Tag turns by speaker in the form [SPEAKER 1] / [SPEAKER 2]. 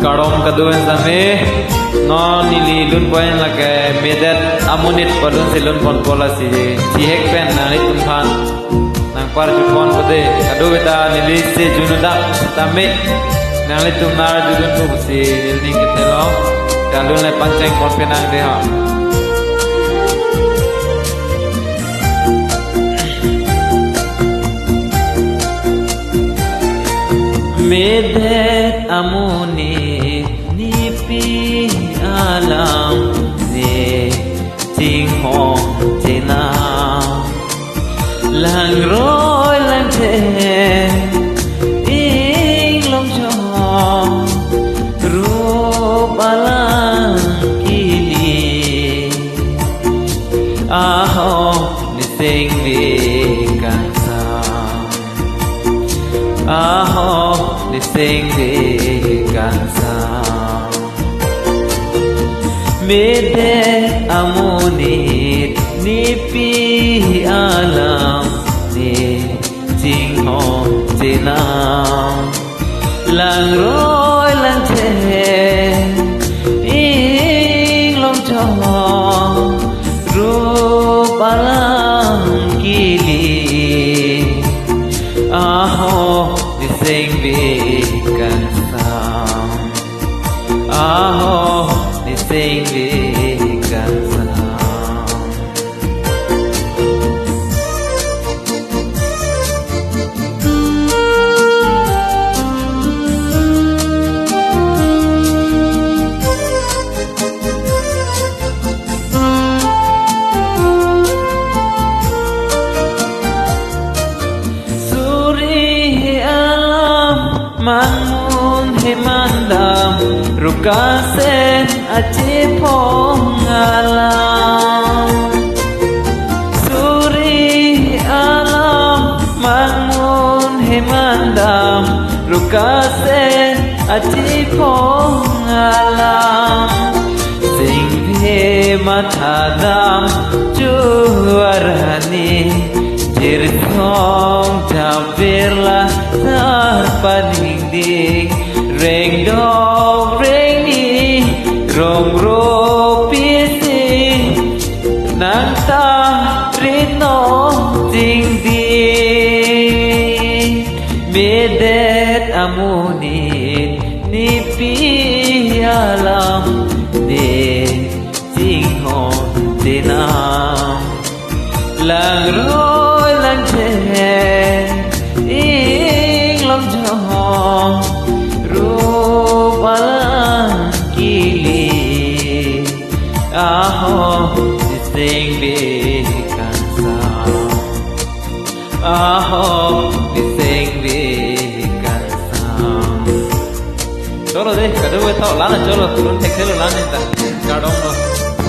[SPEAKER 1] Karom kaduan sami non nili lun poin la ke medet amunit padun silun pon pola si hek pen na ni tumpan nang par jupon pade kadu beta nili se junuda tame nang li tumnar judun tu si nilni ketelo dalun le panceng pon penang de ha medet amunit nipi alam ne ting hong tina lang roi lang te ing long cho rup alang kini aho ni sing di kansa aho ni sing di kansa medet amunit nipi alam ni ting hong tinam lang roi lang te ing long cho rup alam kili aho ni sing di kansa aho ni sing di kansa mangun himandam rukasen aci pongalam suri alam mangun himandam rukasen aci pongalam sing bhe mathadam juarani jirthong jabirla paning ding reng dong reng ni rong ro pisi nang ta rino ding ding medet amunit nipi alam de ting hong tinam lang roi lang chen long cho rup alang kili aho ni sing di kansa aho ni sing di kansa cholo de kadu we to lana cholo turun thek thelo lana ta kadong no